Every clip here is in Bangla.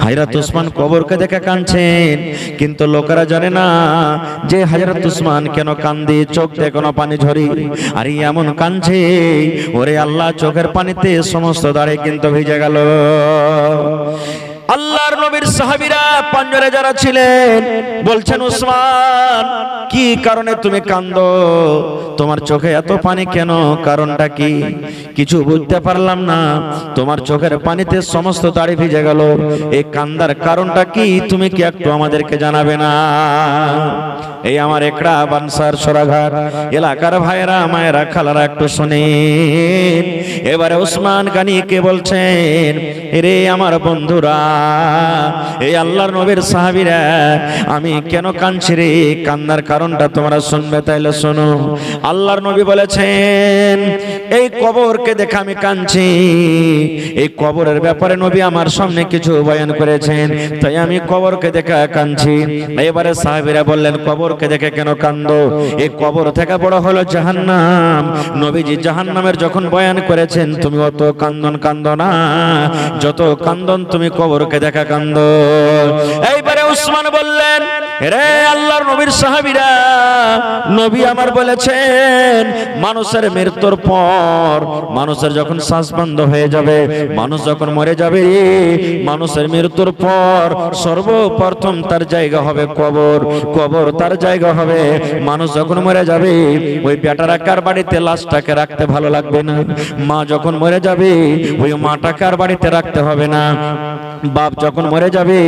হযরত উসমান কবরকে দেখে কাঁদছেন, কিন্তু লোকেরা জানে না যে হযরত উসমান কেন কান্দে, চোখ দিয়ে কোনো পানি ঝরে। আর এমন কাঁদছে, ওরে আল্লাহ, চোখের পানিতে সমস্ত দাড়ি কিন্তু ভিজে গেল। আল্লাহর নবীর সাহাবীরা পাঞ্জরে যারা ছিলেন বলছেন, উসমান কি কারণে তুমি কাঁদো? তোমার চোখে এত পানি কেন? কারণটা কি? কিছু বুঝতে পারলাম না, তোমার চোখের পানিতে সমস্ত দাড়ি ভিজে গেল, এই কান্দার কারণটা কি? তুমি কি একটু আমাদেরকে জানাবে না? এই আমার একড়া বানসার সরাঘাট এলাকার ভাইরা মায়েরা খালারা একটু শুনেন। এবারে উসমান গানিকে বলছেন, রে আমার বন্ধুরা, এই আল্লাহর নবীর সাহাবীরা, আমি কেন কাঁদছি রে? কান্নার কারণটা তোমরা শুনবে, তাইলে শোনো। আল্লাহর নবী বলেছেন, এই কবরকে দেখে আমি কাঁদছি। এই কবরের ব্যাপারে নবী আমার সামনে কিছু বয়ান করেছেন, তাই আমি কবরকে দেখে কাঁদছি। এবারে সাহাবীরা বললেন, কবরকে দেখে কেন কাঁদো? এই কবর থেকে বড় হলো জাহান্নাম। নবীজি জাহান্নামের যখন বয়ান করেছেন, তুমি অত কান্দো না, যত কান্দন তুমি কবরকে দেখা কান্দো। এইবারে উসমান বললেন, রে আল্লাহর নবীর সাহাবীরা, নবী আমার বলেছেন, মানুষের মৃত্যুর পর, মানুষের যখন শ্বাস বন্ধ হয়ে যাবে, মানুষ যখন মরে যাবে, মানুষের মৃত্যুর পর সর্বপ্রথম তার জায়গা হবে কবর। কবর তার জায়গা হবে। মানুষ যখন মরে যাবে, ওই বেটারা কার বাড়িতে লাশটাকে রাখতে ভালো লাগবে না। মা যখন মরে যাবে, ওই মাটাকে আর বাড়িতে রাখতে হবে না। বাপ যখন মরে যাবে,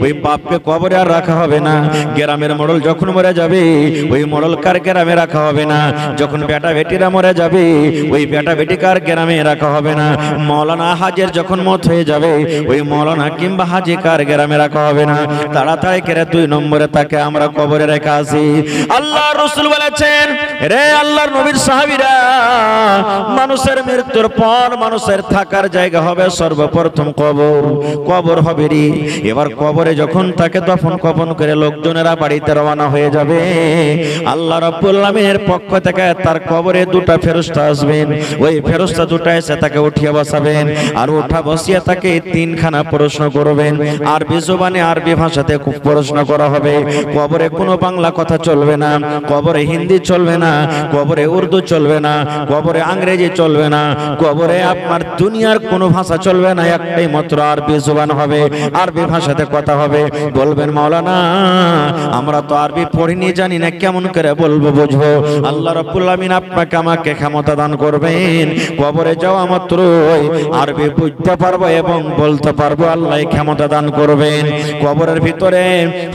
ওই বাপকে কবরে আর রাখা হবে না। গ্রামের মোড়ল যখন মরে যাবে, ওই মোড়ল কার গ্রামে রাখা হবে না। যখন বেটা বেটিরা মরে যাবে, ওই বেটা বেটি কার গ্রামে রাখা হবে না। মৌলানা হাজের যখন মত হয়ে যাবে, ওই মৌলানা কিংবা হাজি কার গ্রামে রাখা হবে না। তাড়াতাড়ি করে 2 নম্বরে তাকে আমরা কবরে রেখে আসি। আল্লাহ রাসূল বলেছেন, রে আল্লাহর নবীর সাহাবীরা, মানুষের মৃত্যুর পর মানুষের থাকার জায়গা হবে সর্বপ্রথম কবর। কবর হবে রে। এবার কবরে যখন তাকে দফন কফন করে লোকজনেরা বাড়িতে রওনা হয়ে যাবে, আল্লাহ রাব্বুল আলামিনের পক্ষ থেকে তার কবরে 2টা ফেরেশতা আসবেন। ওই ফেরেশতা 2টা এসে তাকে উঠিয়ে বসাবেন, আর উঠা বসিয়ে তাকে 3খানা প্রশ্ন করবেন। আরবি জবানে, আরবি ভাষাতে খুব প্রশ্ন করা হবে। কবরে কোনো বাংলা কথা চলবে না, কবরে হিন্দি চলবে না, কবরে উর্দু চলবে না, কবরে ইংরেজি চলবে না, কবরে আপনার দুনিয়ার কোনো ভাষা চলবে না। একটাই মাত্র আরবি জবান হবে, আরবি ভাষাতে কথা হবে। বলবেন, মাওলানা আমরা তো আরবি পড়িনি, জানি না, কেমন করে বলবো, বুঝবো? আল্লাহ রাব্বুল আমিন আপনাকে আমাকে ক্ষমতা দান করবেন, কবরে যাওয়া মাত্রই আরবি বুঝতে পারবো এবং বলতে পারবো। আল্লাহ ক্ষমতা দান করবেন। কবরের ভিতরে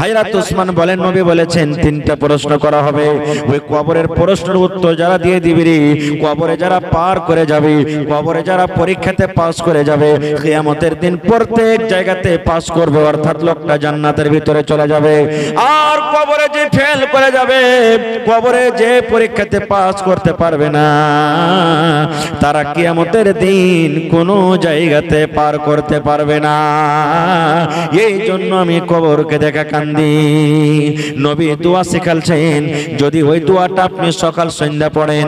হযরত উসমান বলেন, নবী বলেছেন 3টা প্রশ্ন করা হবে। ওই কবরের প্রশ্নের উত্তর যারা দিয়ে দিবে, কবরে যারা পার করে যাবে, কবরে যারা পরীক্ষাতে পাস করে যাবে, কিয়ামতের দিন প্রত্যেক জায়গাতে পাস করবে, অর্থাৎ লোকটা জান্নাতের ভিতরে চলে যাবে। আর কবরে যে ফেল করে যাবে, কবরে যে পরীক্ষাতে পাস করতে পারবে না, তারা কিয়ামতের দিন কোনো জায়গাতে পার করতে পারবে না। এই জন্য আমি কবরকে দেখা কান্দি। নবী দোয়া শিখালছেন, যদি ওই দোয়াটা আপনি সকাল সন্ধ্যা পড়েন,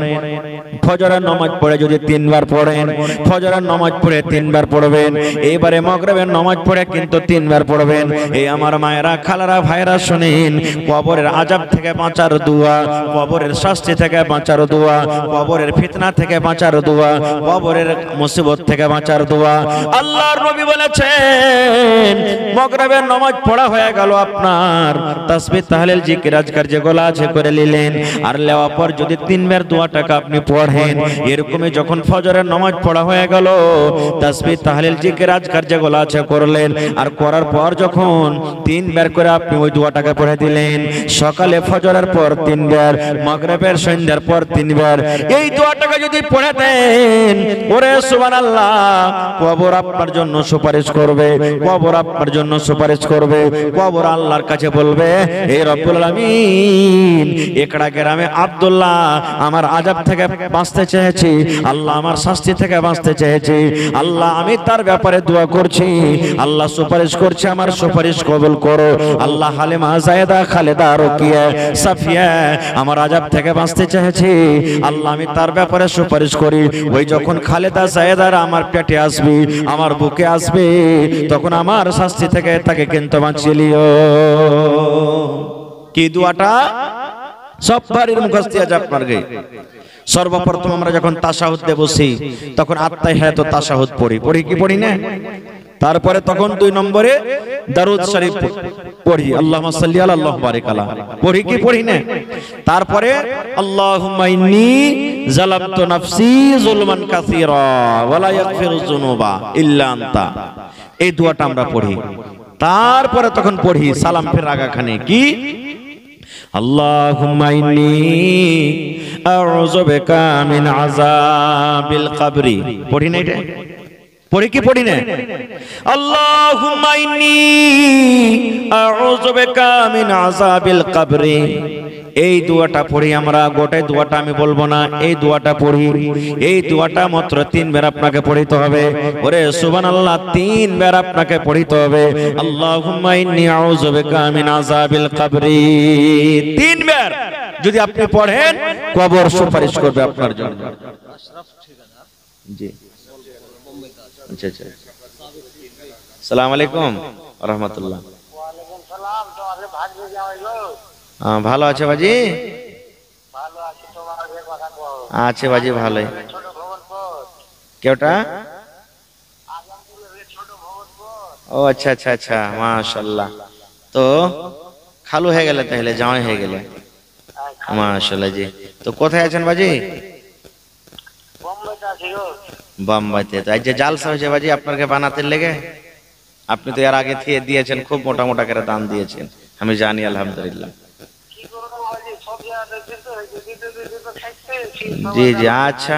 ফজরের নামাজ পড়ে যদি 3 বার পড়েন, ফজরের নামাজ পড়ে 3 বার পড়বেন, এইবারে মাগরিবের নামাজ পড়ে কিন্তু 3 বার পড়বেন। এই আমার মায়েরা খালারা ভাইরা শুনেন, কবরের আযাব থেকে বাঁচার দোয়া, কবরের শাস্তি থেকে বাঁচার দোয়া, কবরের ফিতনা থেকে বাঁচার দোয়া, কবরের মুসিবত থেকে বাঁচার দোয়া। আল্লাহর নবী বলেছেন, মাগরিবের নামাজ পড়া হয়ে গেল, আপনার তাসবিহ তাহলিল জিকির আজকার যেগুলো আছে করে নিলেন, আর লেওয়া পর যদি 3 বার দোয়াটাকে আপনি পড়েন, এরকমই যখন ফজরের নামাজ পড়া হয়ে গেল, তাসবিহ তাহলিল জিকির আজকার যেগুলো আছে করলেন, আর করার পর যখন 3 বার করে আপনি ওই দোয়াটাকে পড়ে দিলেন, সকালে ফজরের পর 3 বার, মাগরিবের সন্ধ্যার পর 3 বার, এই দোয়াটাকে যদি পড়ে দেন, ওরে সুবহানাল্লাহ, কবর আপনার জন্য সুপারিশ করবে, কবর আপনার জন্য সুপারিশ করবে। কবর আল্লাহর কাছে বলবে, হে রব্বুল আলামিন, একড়া গ্রামে আব্দুল্লাহ আমার আযাব থেকে বাঁচতে চেয়েছি, আল্লাহ আমার শাস্তি থেকে বাঁচতে চেয়েছি, আল্লাহ আমি তার ব্যাপারে দোয়া করছি, আল্লাহ সুপারিশ করছে, আমার সুপারিশ কবুল করো। আল্লাহ হালিম ফাতিমা, জায়েদা, খালেদা, রুকিয়া, সাফিয়া আমার আযাব থেকে বাঁচতে চেয়েছে, আল্লাহ আমি তার ব্যাপারে সুপারিশ করি। ওই যখন খালেদা জায়েদারা আমার পেটে আসবে, আমার বুকে আসবে, তখন আমার শাস্তি থেকে তাকে কিন্তু বাঁচিয়ে লিও। কি দোয়াটা সব বাড়ির মুখস্থ আছে আপনার গে। সর্বপ্রথম আমরা যখন তাশাহুদে বসি তখন আত্তাহিয়াতু তাশাহুদ পড়ি কি পড়ি না? তারপরে তখন 2 নম্বরে দারুদ শরীফ পড়ি, আল্লাহুম্মা সাল্লি আলা আল্লাহু বারিক আলা, পড়ি কি পড়ি না? তারপরে আল্লাহুম্মা ইন্নী যালামতু নাফসি যুলমান কাসীরা ওয়া লা ইয়াগফিরুয যুনুবা ইল্লা আনতা, এই দোয়াটা আমরা পড়ি। তারপরে তখন পড়ি সালাম ফেরার আগাখানে কি আল্লাহুম্মা ইন্নী আউযু বিকা মিন আযাবিল কবরি, পড়ি না? এটা পড়ি কি পড়ি না? আল্লাহুম্মা ইন্নী আউযু বিকা মিন আযাবিল কবরি, এই দোয়াটা পড়ি আমরা। গোটাই দোয়াটা আমি বলবো না, এই দোয়াটা পড়ি। এই দোয়াটা মাত্র 3 বার আপনাকে পড়িতে হবে। ওরে সুবহানাল্লাহ, 3 বার আপনাকে পড়িতে হবে। আল্লাহুম্মা ইন্নী আউযু বিকা মিন আযাবিল কবরি 3 বার যদি আপনি পড়েন, কবর সুপারিশ করবে আপনার জন্য। জি আচ্ছা আচ্ছা, আসসালামু আলাইকুম ওয়া রাহমাতুল্লাহ। ওয়া আলাইকুম সালাম। তোমাদের ভাগ্য যা হইলো? ভালো আছে বাজি? ভালো আছি। তোমার আগে কথা কও। আছে বাজি ভালোই। ছোট ভবনপুর। কেওটা? আজমপুরের ছোট ভবনপুর। ও আচ্ছা আচ্ছা আচ্ছা, মাশাআল্লাহ। তো খালু হয়ে গেলে, তাহলে জামাই হয়ে গেলে, মাশাআল্লাহ। জি, তো কোথায় আছেন বাজি? বোম্বেতে আছি গো। বোম্বাইতে। তো আজ যে জালসা হয়েছে বাজি আপনাকে বানাতে লেগে, আপনি তো এর আগে থেকে দিয়েছেন, খুব মোটা মোটা করে দান দিয়েছেন, আমি জানি আলহামদুলিল্লাহ। কি করব বাজি, সব জায়গায় দিতে হইছে, দিতে খাইতে। জি জি আচ্ছা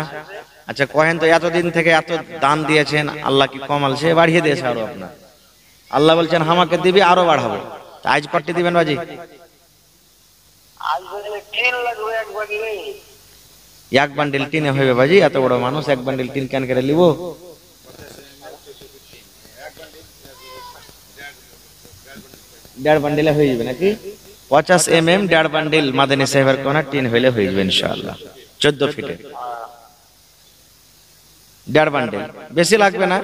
আচ্ছা, কহেন তো এতদিন থেকে এত দান দিয়েছেন, আল্লাহ কি কমাল সে বাড়িয়ে দিয়েছে আরো আপনার? আল্লাহ বলছেন আমাকে দিবি আরো বাড়াবো। আজ কটি দিবেন বাজি? আজ বলে 3 লাগবে এক বান্ডিলে। এক বান্ডিল টিনে হইবে বাজি? এত বড় মানুষ, এক বান্ডিল টিন কেন করে লিব? 1.5 বান্ডিলে হয়ে যাবে নাকি? 50 mm 1.5 বান্ডিল মাদানী সাহেবের কোনা টিন হইলে হয়ে যাবে ইনশাআল্লাহ। 14 ফিটে 1.5 বান্ডিল, বেশি লাগবে না,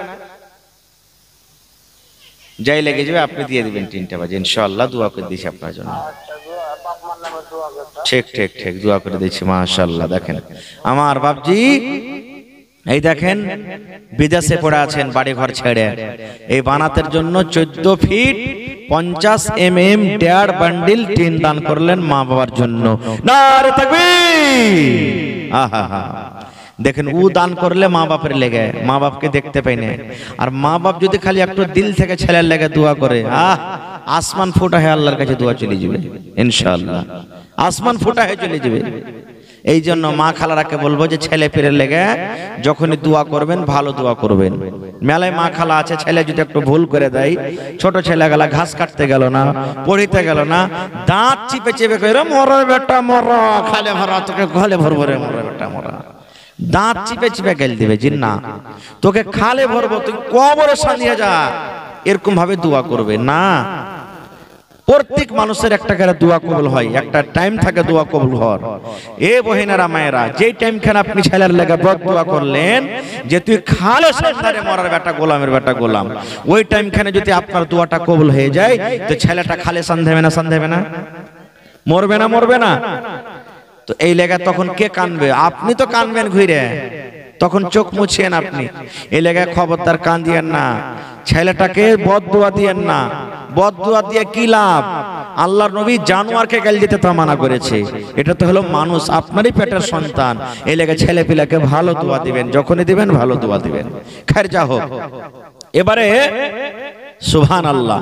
যাই লেগে যাবে আপনি দিয়ে দিবেন টিনটা বাজি ইনশাআল্লাহ। দোয়া করে দিছি আপনার জন্য। আচ্ছা গো, বাপ মার নামে দোয়া করতে। ঠিক ঠিক ঠিক, দোয়া করে দিচ্ছি মাশাআল্লাহ। দেখেন আমার বাপজি, এই দেখেন বিদেশে পড়ে আছেন বাড়ি ঘর ছেড়ে, এই বানাতের জন্য 14 ফিট 50 mm 1.5 বান্ডিল টিন দান করলেন মা বাবার জন্য। নারে তাকবীর। আহা, দেখেন ও দান করলে মা বাপের লেগে, মা বাপকে দেখতে পাই না। আর মা বাপ যদি খালি একটু দিল থেকে ছেলের লেগে দোয়া করে, আসমান ফোটা হয়ে আল্লাহর কাছে দোয়া চলে যাবে ইনশাআল্লাহ, আসমান ফোটা হয়ে চলে যাবে। এই জন্য মা খালারাকে বলবো যে ছেলে পেরের লেগে যখনই দোয়া করবেন ভালো দোয়া করবেন। মেলায় মা খালা আছে, ছেলে যদি একটু ভুল করে দেয়, ছোট ছেলে গেলা ঘাস কাটতে গেল না, পড়িতে গেল না, দাঁত চিপে চিপে কইরা মরা বেটা মরা, খালে ভরা তোকে খালে ভরবো রে মরা বেটা মরা, দাঁত চিপে চিপে গেল দিবে জি না, তোকে খালে ভরবো, তুই কবরে সাজিয়ে যা, এরকম ভাবে দোয়া করবে না। প্রত্যেক মানুষের একটা করে দোয়া কবুল হয়, একটা টাইম থাকে দোয়া কবুল হওয়ার। এ বহিনারা মায়েরা, যেই টাইম খানে আপনি ছেলের লেগে বদ দোয়া করলেন যে তুই খালে সাজদারে মরার বেটা গোলামের বেটা গোলাম, ওই টাইম খানে যদি আপনার দোয়াটা কবুল হয়ে যায় তো ছেলেটা খালে সান্দেবে না, সান্দেবে না, মরবে না, মরবে না। তো এই লেগে তখন কে কানবে? আপনি তো কানবেন ঘুরে, তখন চোখ মুছিয়েন আপনি। এই লেগে খবরদার কান দিয়েন না, ছেলেটাকে বদ দোয়া দিয়েন না। বদ দোয়া দিয়ে কি লাভ? আল্লাহর নবী জানোয়ারকে গাল দিতে তা মানা করেছে, এটা তো হলো মানুষ, আপনারই পেটের সন্তান। এই লেগে ছেলে পিলাকে ভালো দোয়া দিবেন, যখনই দিবেন ভালো দোয়া দিবেন। খায়ের যা হোক, এবারে সুবহানাল্লাহ,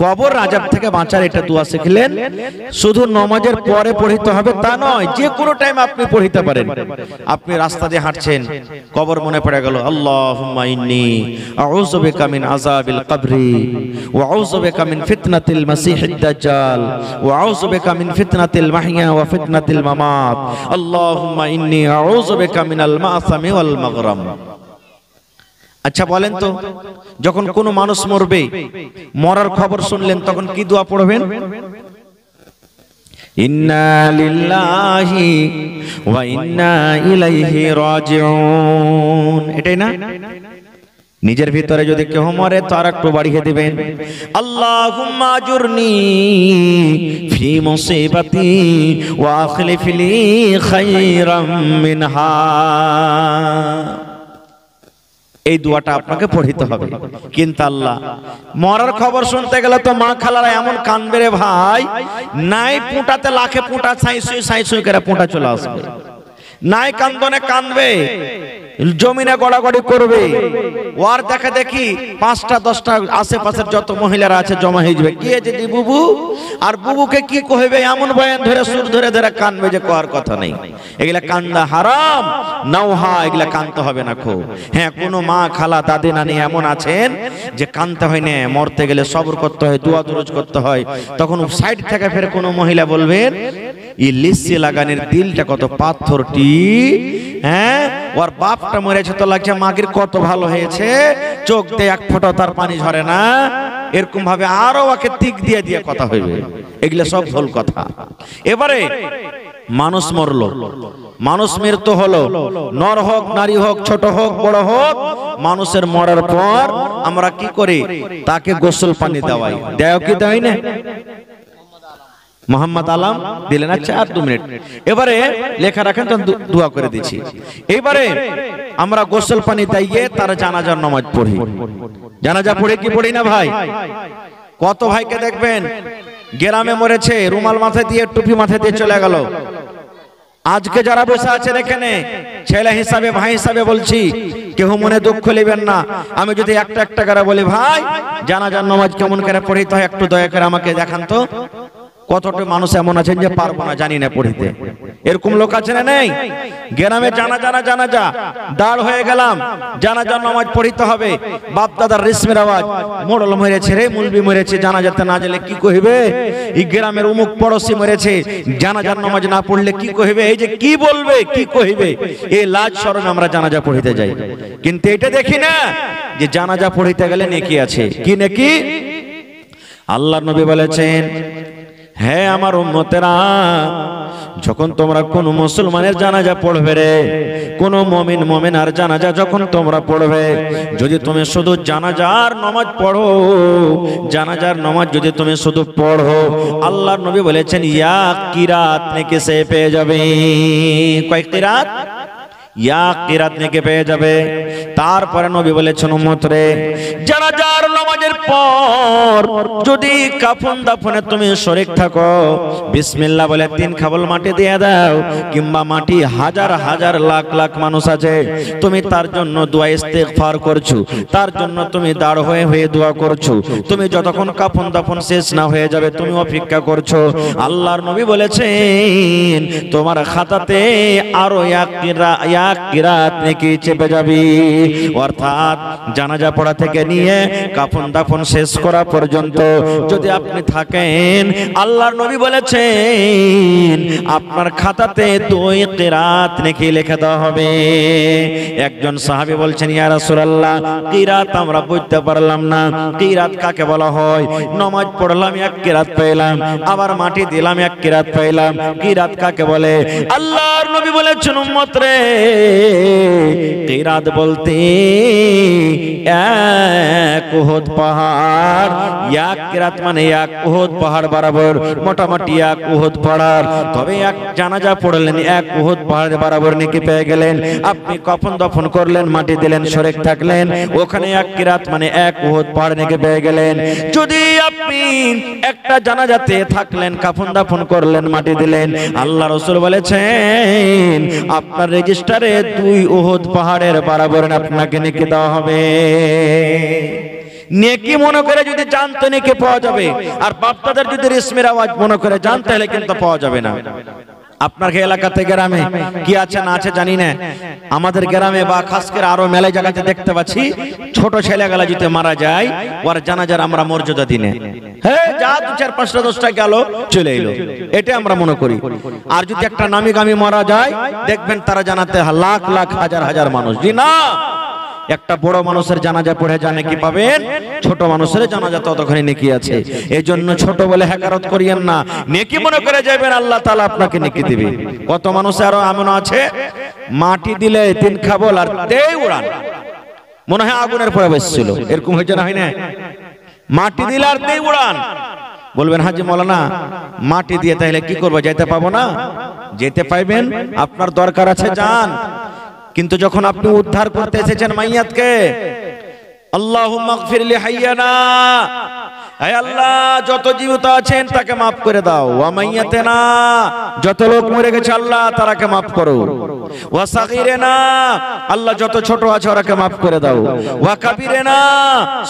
কবর আযাব থেকে বাঁচার এটা দোয়া শিখলেন। শুধু নামাজের পরে পড়িতে হবে তা নয়, যে কোনো টাইম আপনি পড়িতে পারেন। আপনি রাস্তা দিয়ে হাঁটছেন, কবর মনে পড়ে গেল, আল্লাহুম্মা ইন্নী আউযু বিকা মিন আযাবিল কবরি ওয়া আউযু বিকা মিন ফিতনাতিল মাসিহিদ দাজ্জাল ওয়া আউযু বিকা মিন ফিতনাতিল মাহইয়া ওয়া ফিতনাতিল মামাত, আল্লাহুম্মা ইন্নী আউযু বিকা মিনাল মাসামি ওয়াল মাগরাম। আচ্ছা বলেন তো, যখন কোনো মানুষ মরবে, মরার খবর শুনলেন, তখন কি দোয়া পড়বেন? ইন্না লিল্লাহি ওয়া ইন্না ইলাইহি রাজিউন, এটাই না? নিজের ভিতরে যদি কেউ মরে তো আর একটু বাড়িয়ে দিবেন, আল্লাহুম্মা আজুরনি ফি মুসিবাতি ওয়া আখলিফ লি খায়রাম মিনহা। এই দোয়াটা আপনাকে পড়িতে হবে। কিন্তু আল্লাহ, মরার খবর শুনতে গেলে তো মা খালারা এমন কানবে রে ভাই, নাই পুঁটাতে লাখে পুঁটা ছাই সুই করে পুঁটা চলে আসবে, নাই কান্দনে কানবে, জমিনে গড়াগড়ি করবে, ওর দেখা দেখি 5টা 10টা আশেপাশের যত মহিলারা আছে জমা হয়ে যাবে, কি আছে জি বুবু, আর বুবুকে কি কইবে এমন বয়ান ধরে সুর ধরে ধরে কানবে যে কোয়ার কথা নেই। এগুলা কান্দা হারাম, নাওহা, এগুলা কানতে হবে না খো। হ্যাঁ, কোনো মা খালা দাদি নানি এমন আছেন যে কানতে হয় না, মরতে গেলে সবর করতে হয়, দোয়া দরুদ করতে হয়, তখন সাইড থেকে ফের কোনো মহিলা বলবেন এই লিসি লাগানের দিলটা কত পাথরটি, হ্যাঁ ওর বাপটা মরেছে তো লাগছে মাগির কত ভালো হয়েছে, চোখ দিয়ে এক ফোঁটা তার পানি ঝরে না, এরকম ভাবে আরো ওকে তিক দিয়ে দিয়ে কথা হইবে। এগুলা সব ভুল কথা। এবারে মানুষ মরলো, মানুষ মৃত্যু হলো, নর হোক নারী হোক ছোট হোক বড় হোক, মানুষের মরার পর আমরা কি করি, তাকে গোসল পানি দেওয়াই। দেও কি দেয় না? মোহাম্মদ আলম দিলেন। আচ্ছা, আর 2 মিনিট এবারে লেখা রাখেন, তো দোয়া করে দিচ্ছি। এবারে আমরা গোসল পানি দিয়ে তার জানাজার নামাজ পড়ি। জানাজা পড়ে কি পড়ি না ভাই? কত ভাইকে দেখবেন গ্রামে মরেছে, রুমাল মাথায় দিয়ে টুপি মাথায় দিয়ে চলে গেল। আজকে যারা বসে আছেন এখানে, ছেলে হিসাবে ভাই হিসাবে বলছি, কেউ মনে দুঃখ নেবেন না। আমি যদি একটা করে বলি ভাই জানাজার নামাজ কেমন করে পড়িতে হয় একটু দয়া করে আমাকে দেখান তো। কতটা মানুষ এমন আছেন যে পারবো না, জানি না পড়িতে, এরকম লোক আছে না নেই? গ্রামে জানাজা দাঁড় হয়ে গেলাম, জানাজার নামাজ পড়িতে হবে, বাপ দাদার রেশমের আওয়াজ, মোড়ল মরেছে রে, মুলবি মরেছে, জানাজাতে না গেলে কি কইবে, এই গ্রামের অমুক পড়োশি মরেছে, জানাজার নামাজ না পড়লে কি কইবে, এই যে কি বলবে কি কইবে, এই লাজ শরমে আমরা জানাজা পড়িতে যাই। কিন্তু এটা দেখি না যে জানাজা পড়িতে গেলে নেকি আছে। কি নেকি? আল্লাহর নবী বলেছেন, হ্যাঁ আমার উম্মতেরা, যখন তোমরা কোন মুসলমানের জানাজা পড়বে রে, কোন মুমিন মুমিনার জানাজা যখন তোমরা পড়বে, যদি তুমি শুধু জানাজার নামাজ পড়ো, জানাজার নামাজ যদি তুমি শুধু পড়ো, আল্লাহর নবী বলেছেন ইয়া কিরাত নেকি সে পেয়ে যাবে। কয় কিরাত? ইয়া কিরাত নেকি পেয়ে যাবে। তারপরে নবী বলেছেন উম্মত রে, জানাজার নামাজের পর যদি কাফন দাফনে তুমি শরীক থাকো, বিসমিল্লাহ বলে 3 খাবল মাটি দিয়ে দাও, কিংবা মাটি হাজার হাজার লাখ লাখ মানুষ আছে, তুমি তার জন্য দোয়া ইস্তেগফার করছো, তার জন্য তুমি দাঁড় হয়ে হয়ে দোয়া করছো, তুমি যতক্ষণ কাফন দাফন শেষ না হয়ে যাবে তুমি অপেক্ষা করছো, আল্লাহর নবী বলেছেন তোমার খাতাতে আরো এক কিরাত নেকি চেপে যাবে। অর্থাৎ জানাজা পড়া থেকে নিয়ে কাফন দাফন শেষ করা পর্যন্ত যদি আপনি থাকেন, আল্লাহর নবী বলেছেন আপনার খাতাতে 2 কিরাত নেকি লিখে দেওয়া হবে। একজন সাহাবী বলছেন ইয়া রাসূলুল্লাহ, কিরাত আমরা বুঝতে পারলাম না, কিরাত কাকে বলা হয়? নামাজ পড়লাম 1 কিরাত পেলাম, আবার মাটি দিলাম 1 কিরাত পেলাম, কিরাত কাকে বলে? আল্লাহর নবী বলেছেন উম্মত রে, কিরাত বলতে 1 উহুদ পাহাড়, 1 কিরাত মানে 1 উহুদ পাহাড় বরাবর, মোটামুটি 1 উহুদ পাহাড়। তবে 1 জানাজা পড়লেন 1 উহুদ পাহাড় বরাবর নেকি পেয়ে গেলেন। আপনি কফন দফন করলেন, মাটি দিলেন, শরীক থাকলেন, ওখানে 1 কিরাত মানে 1 উহুদ পাহাড় নেকি পেয়ে গেলেন। যদি আপনি একটা জানাজাতে থাকলেন, কাফন দাফন করলেন, মাটি দিলেন, আল্লাহ রাসূল বলেছেন আপনার রেজিস্টারে 2 উহুদ পাহাড়ের বরাবর আপনাকে নেকি দেওয়া হবে। নেকি মনে করে যদি জানতে নেকি পাওয়া যাবে, আর বাপদাদার যদি রেশমের আওয়াজ মনে করে জানতে হলে কিন্তু পাওয়া যাবে না। আপনার এলাকাতে গ্রামে কি আছে না আছে জানি না, আমাদের গ্রামে বা খাস করে আরো মেলা জায়গাতে দেখতে পাচ্ছি ছোট ছেলেগুলা যদি মারা যায়, ওর জানাজার আমরা মর্যাদা দিনে, হ্যাঁ যা 2 4 5টা 10টা গেল চলে এলো, এটা আমরা মনে করি। আর যদি একটা নামি গামি মারা যায়, দেখবেন তারা জানাতে লাখ লাখ হাজার হাজার মানুষ। জি না, একটা বড় মানুষের জানাজা পড়ে জানে কি পাবেন, ছোট মানুষের জানাজা ততক্ষণে নেকি আছে। এই জন্য ছোট বলে হ্যাকারত করিয়েন না, নেকি মনে করে যাবেন, আল্লাহ তাআলা আপনাকে নেকি দিবে। কত মানুষ আরো এমন আছে মাটি দিলে 3 খাবল আর দেই উড়ান, মনে হয় আগুনের পরে বসছিল, এরকম হয়েছে না, হয় না? মাটি দিলে আর দেই উড়ান। বলবেন হাজি মৌলানা মাটি দিয়ে তাহলে কি করবো, যেতে পাবো না? যেতে পাইবেন, আপনার দরকার আছে যান। কিন্তু যখন আপনি উদ্ধার করতে এসেছেন মাইয়াতকে, আল্লাহুম্মা গফির লি হাইয়ানা, হে আল্লাহ যত জীবিত আছেন তাকে মাফ করে দাও, ওয়া মাইয়াতানা, যত লোক মরে গেছে আল্লাহ তারাকে মাফ করো, ওয়া সাগীরানা, আল্লাহ যত ছোট আছে ওরাকে মাফ করে দাও, ওয়া কাবীরানা,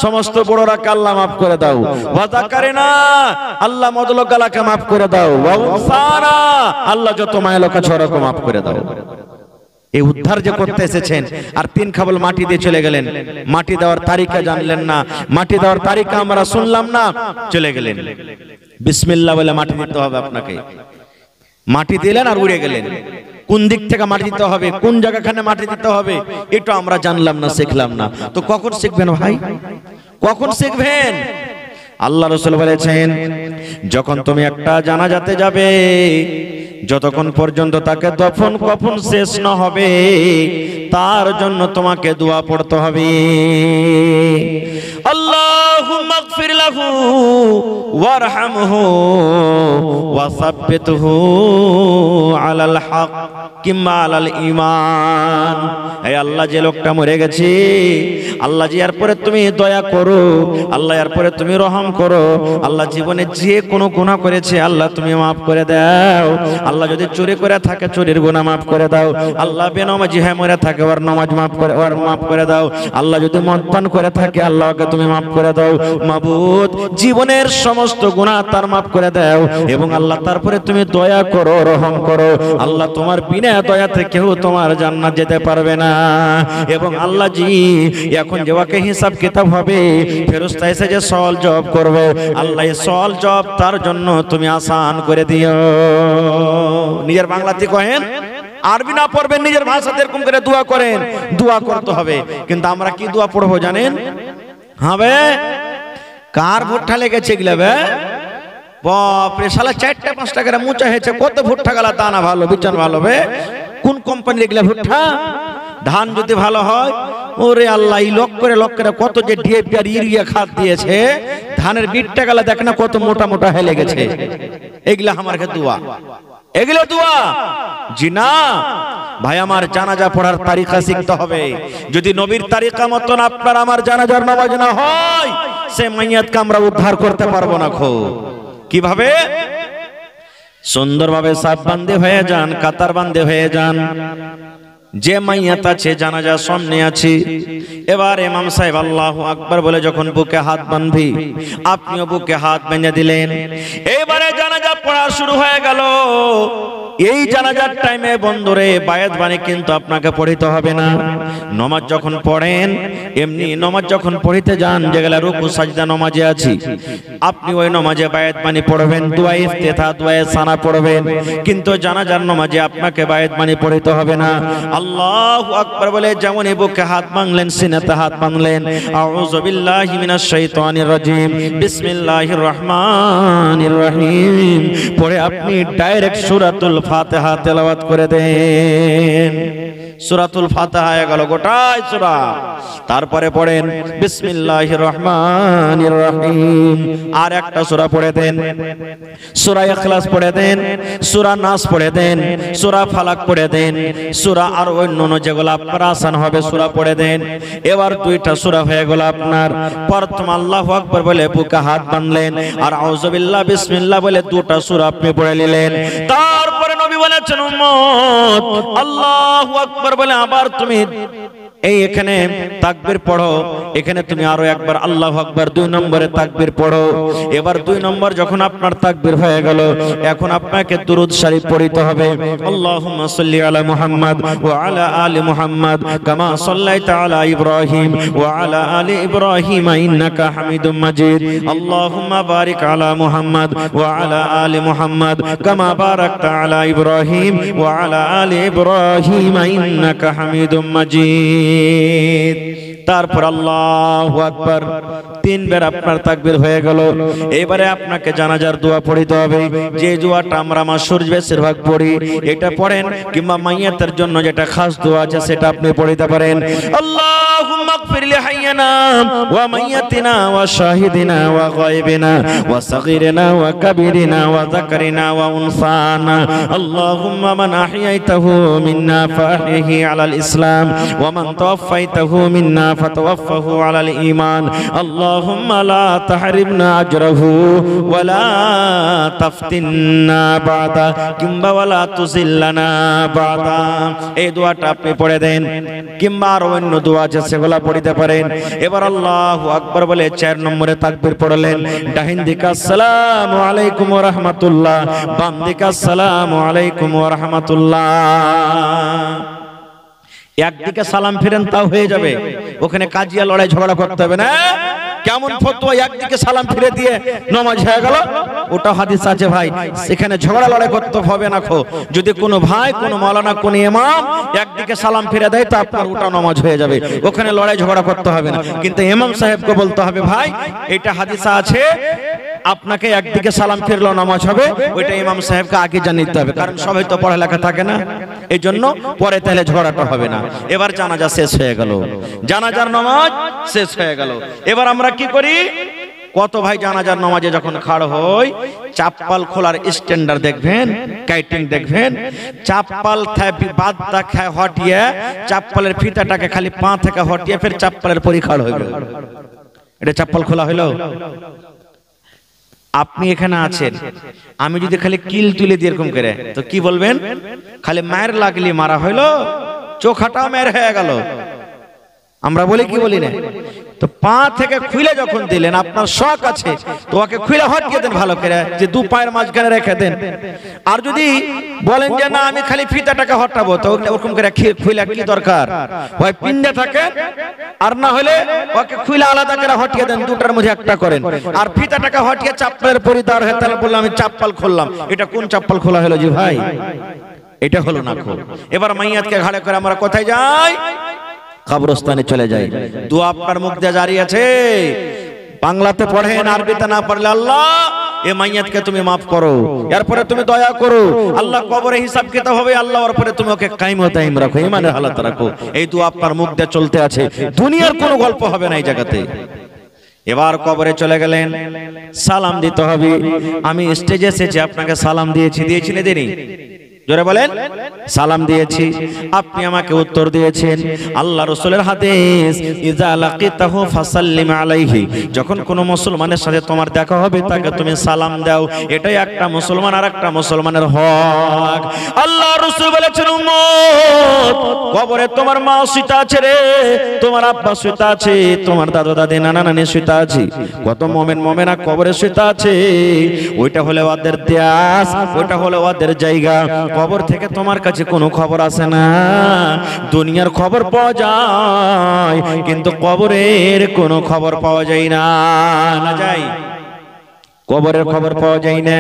সমস্ত বড়রাকে আল্লাহ মাফ করে দাও, ওয়া যাকারানা, আল্লাহ মদলগালাকে মাফ করে দাও, ওয়া উনসানা, আল্লাহ যত মায়া লোক আছে ওরাকে মাফ করে দাও। এই উদ্ধার যে করতে এসেছেন আর 3 খাবল মাটি দিয়ে চলে গেলেন, মাটি দেওয়ার তারিকা জানলেন না, মাটি দেওয়ার তারিকা আমরা শুনলাম না, চলে গেলেন। বিসমিল্লাহ বলে মাটি দিতে হবে আপনাকে, মাটি দিলেন আর উড়ে গেলেন। কোন দিক থেকে মাটি দিতে হবে, কোন জায়গাখানে মাটি দিতে হবে এটা আমরা জানলাম না, শিখলাম না। তো কখন শিখবেন ভাই, কখন শিখবেন? আল্লাহ রাসূল বলেছেন যখন তুমি একটা জানাজাতে যাবে, যতক্ষণ পর্যন্ত তাকে দফন কফন শেষ না হবে তার জন্য তোমাকে দোয়া পড়তে হবে। আল্লাহুম্মা গফির লাহু ওয়ারহামহু ওয়া সাব্বিতহু আলাল হক কিংবা আলাল ঈমান। হে আল্লাহ যে লোকটা মরে গেছে, আল্লাহ জি এরপরে তুমি দয়া করো, আল্লাহ এরপরে তুমি রহম করো, আল্লাহ জীবনে যে কোনো গুনাহ করেছে আল্লাহ তুমি মাফ করে দাও, আল্লাহ যদি চুরি করে থাকে চুরির গুনাহ মাফ করে দাও, আল্লাহ বেনামাজি হয়ে মরে থাকে ওর নামাজ মাফ করে, ওর মাফ করে দাও, আল্লাহ যদি মদ পান করে থাকে আল্লাহকে তুমি মাফ করে দাও। মাবুদ জীবনের সমস্ত গুনাহ তার মাফ করে দাও এবং আল্লাহ তারপরে তুমি দয়া করো, রহম করো। আল্লাহ তোমার বিনা দয়াতে কেউ তোমার জান্নাত যেতে পারবে না। এবং আল্লাহ জি এখন যে ওকে হিসাব কিতাব হবে, ফেরেশতা এসে যে সওয়াল জবাব করবে, আল্লাহ এই সওয়াল জবাব তার জন্য তুমি আসান করে দিও। নিজের বাংলাতে কহেন, আরবি না পড়বেন, নিজের ভাষাতে এরকম করে দোয়া করেন, দোয়া করতে হবে। কিন্তু আমরা কি দোয়া পড়বো জানেন? হবে কার ভুট্টা লেগেছে এগুলা বে, বাপরে শালা 4টা-5টা করে মুচা হয়েছে, কত ভুট্টা গেলা দানা ভালো, বিচন ভালো বে, কোন কোম্পানির এগুলা ভুট্টা? ধান যদি ভালো হয়, ওরে আল্লাহ এই লক করে কত যে ডিএপি আর ইউরিয়া খাদ দিয়েছে, ধানের বিটটা গেলা দেখ না কত মোটা মোটা হয়ে লেগেছে। এগুলা আমার কাছে দোয়া, এগুলো দোয়া জি না ভাই। আমার জানাজা পড়ার তারিকা শিখতে হবে। যদি নবীর তারিকা মতন আপনার আমার জানাজার নামাজ না হয়, সে মাইয়াতকে আমরা উদ্ধার করতে পারবো না। কিভাবে? সুন্দরভাবে সাফ বান্দে হয়ে যান, কাতার বান্দে হয়ে যান। যে মাইয়াত আছে জানাজা সামনে আছে, এবার ইমাম সাহেব আল্লাহু আকবার বলে যখন বুকে হাত বাঁধবি, আপনিও বুকে হাত বেঁধে দিলেন। এবারে জানাজা পড়া শুরু হয়ে গেল। এই জানাজার টাইমে বন্ধুরে বায়াত বাণী কিন্তু আপনাকে পড়িতে হবে না। নামাজ যখন পড়েন, এমনি নামাজ যখন পড়িতে যান, যেগুলা রুকু সাজদা নামাজে আছে, আপনি ওই নামাজে বায়াত বাণী পড়বেন, দুআ ইফতিতাহ, দুআ সানা পড়বেন। কিন্তু জানাজার নামাজে আপনাকে বায়াত বাণী পড়িতে হবে না। আল্লাহু আকবার বলে যেমন বুকে হাত বাঁধলেন, সিনাতে হাত বাঁধলেন, আউযু বিল্লাহি মিনাশ শাইতানির রাজিম, বিসমিল্লাহির রহমানির রহিম পড়ে আপনি ডাইরেক্ট সূরাতুল ফাতিহা তেলাওয়াত করে দেন। সূরাতুল ফাতিহা গেল গোটাই সূরা। তারপরে পড়েন বিসমিল্লাহির রহমানির রহিম, আর একটা সূরা পড়ে দেন, সূরা ইখলাস পড়ে দেন, সূরা নাস পড়ে দেন, সূরা ফালাক পড়ে দেন, সূরা আর অন্যান্য যেগুলো আপনার আসান হবে সূরা পড়ে দেন। এবার 2টা সূরা হয়ে গেল আপনার। প্রথম আল্লাহু আকবার বলে বুকে হাত বাঁধলেন, আর আউযু বিল্লাহ বিসমিল্লাহ বলে 2টা সূরা আপনি পড়ে নিলেন। তারপরে নবী বলেছেন উম্মত আল্লাহু আকবার বলে আবার তুমি এই এখানে তাকবীর পড়ো, এখানে তুমি আরো একবার আল্লাহু আকবার 2 নম্বরে তাকবীর পড়ো। এবার 2 নম্বর যখন আপনার তাকবীর হয়ে গেল, এখন আপনাকে দুরূদ শরীফ পড়তে হবে। আল্লাহুম্মা সাল্লি আলা মুহাম্মাদ ওয়া আলা আলি মুহাম্মাদ কামা সাল্লাইতা আলা ইব্রাহিম ওয়া আলা আলি ইব্রাহিম ইন্নাকা হামিদুম মাজিদ। আল্লাহুম্মা বারিক আলা মুহাম্মাদ ওয়া আলা আলি মুহাম্মাদ কামা বারাকতা আলা ইব্রাহিম ওয়া আলা আলি ইব্রাহিম ইন্নাকা হামিদুম মাজিদ। তারপর আল্লাহু আকবার, 3 বার আপনার তাকবীর হয়ে গেল। এবারে আপনাকে জানাজার দোয়া পড়িতে হবে। যে দোয়াটা আমরা মাসুর বেশিরভাগ পড়ি, এটা পড়েন, কিংবা মাইয়াতের জন্য যেটা খাস দোয়া আছে সেটা আপনি পড়িতে পারেন। আল্লাহুম্মা গফির লি হাইয়িনা ওয়া মাইয়াতিনা ওয়া শাহিদিনা ওয়া গায়বিনা ওয়া সাগীরিনা ওয়া কাবীরিনা ওয়া যাকারিনা ওয়া উনসানা। আল্লাহুম্মা মান আহইয়াইতাহু মিন্না ফাহইহি আলাল ইসলাম ওয়া মান তাওয়াফাইতাহু মিন্না ফাতাওয়াফাহু আলাল ঈমান। আল্লাহুম্মা লা তাহরিমনা আজরাহু ওয়া লা তাফতিননা বাদা কিংবা ওয়া লা তুযিল্লানা বাদা। এই দোয়াটা আপনি পড়ে দেন, কিংবা আর অন্য দোয়া আছে সেগুলো পড়িতে পারেন। এবার আল্লাহু আকবার বলে 4 নম্বরে তাকবীর পড়লেন। ডাহিন দিকে আসসালামু আলাইকুম ওয়া রাহমাতুল্লাহ, বাম দিকে আসসালামু আলাইকুম ওয়া রাহমাতুল্লাহ। একদিকে সালাম ফিরেন তাও হয়ে যাবে, ওখানে কাজিয়া লড়াই ঝগড়া করতে হবে না। কেমন ফতোয়া, একদিকে সালাম ফিরে দিয়ে নামাজ হয়ে গেল, ওটা হাদিস আছে ভাই, সেখানে ঝগড়া লড়াই করতে হবে না। যদি কোনো ভাই, কোনো মাওলানা, কোনো ইমাম একদিকে সালাম ফিরে দেয় তো আপনার ওটা নামাজ হয়ে যাবে, ওখানে লড়াই ঝগড়া করতে হবে না। কিন্তু ইমাম সাহেবকে বলতে হবে ভাই এটা হাদিস আছে, আপনাকে একদিকে সালাম ফিরলো নামাজ হবে, ওইটা ইমাম সাহেবকে আগে জানিয়ে দিতে হবে, কারণ সবাই তো পড়ালেখা থাকে না, এই জন্য পরে তাহলে ঝগড়াটা হবে না। এবার জানাজা শেষ হয়ে গেল, জানাজার নামাজ শেষ হয়ে গেল। এবার আমরা কি করি, কত ভাই জানাজার নামাজে যখন খাড় হই, চাপ্পাল খোলার স্ট্যান্ডার দেখবেন, কাইটিং দেখবেন, চাপ্পাল বাদটা হটিয়ে চাপ্পালের ফিতাটাকে খালি পা থেকে হটিয়ে ফের চাপ্পালের পরি খাড় হইল, এটা চাপ্পাল খোলা হইল। আপনি এখানে আছেন, আমি যদি খালি কিল তুলে দিয়ে এরকম করে, তো কি বলবেন, খালি মায়ের লাগলি মারা হইলো, চোখাটাও মায়ের হয়ে গেল। আমরা বলি কি বলি না? তো পা থেকে খুলে যখন দিলেন, আপনার শখ আছে তো ওকে খুলে হটিয়ে দেন ভালো করে, যে 2 পায়ের মাঝখানে রেখে দেন। আর যদি বলেন যে না আমি খালি ফিতাটাকে হটাবো, তো ওরকম করে খুলে কি দরকার, হয় পিণ্ডে থাকে, আর না হলে ওকে খুলে আলাদা করে হটিয়ে দেন, দুটার মধ্যে একটা করেন। আর ফিতাটাকে হটিয়ে চাপ্পালের পরিধার হয়ে তাহলে বললাম আমি চাপ্পাল খুললাম, এটা কোন চাপ্পাল খোলা হলো জি ভাই? এটা হলো না খোল। এবার মাইয়াতকে ঘাড়ে করে আমরা কোথায় যাই? কবরস্থানে চলে যাই। দোয়া আপনার মুখ দিয়ে জারি আছে, বাংলাতে পড়েন, আরবিতে না পারলে আল্লাহ এ মাইয়াতকে তুমি মাফ করো, এরপরে তুমি দয়া করো, আল্লাহ কবরে হিসাব কিতাব হবে, আল্লাহ এরপরে তুমি ওকে কায়েম তাইম রাখো, ঈমানের হালাত রাখো। এই দোয়া আপনার মুখ দিয়ে চলতে আছে, দুনিয়ার কোনো গল্প হবে না এই জায়গাতে। এবার কবরে চলে গেলেন, সালাম দিতে হবে। আমি স্টেজে এসেছি, আপনাকে সালাম দিয়েছি, দিয়েছি না দেনি? জোরে বলেন। সালাম দিয়েছি, আপনি আমাকে উত্তর দিয়েছেন। আল্লাহ রাসূলের হাদিস, ইযা লাকিতাহু ফাসাল্লিম আলাইহি, যখন কোনো মুসলমানের সাথে তোমার দেখা হবে তাকে তুমি সালাম দাও, এটাই একটা মুসলমান আর একটা মুসলমানের হক। আল্লাহ রাসূল বলেছেন, উম্মত কবরে তোমার মা শুইতা আছে রে, তোমার আব্বা শুইতা আছে, তোমার দাদা দাদি নানা নানি শুইতা আছে, কত মুমিন মুমিনা কবরে শুইতা আছে। ওইটা হলো ওদের দেশ, ওইটা হলো ওদের জায়গা। কবর থেকে তোমার কাছে কোনো খবর আসে না, দুনিয়ার খবর পাওয়া যায় কিন্তু কবরের কোনো খবর পাওয়া যায় না, না যায়, কবরের খবর পাওয়া যায় না।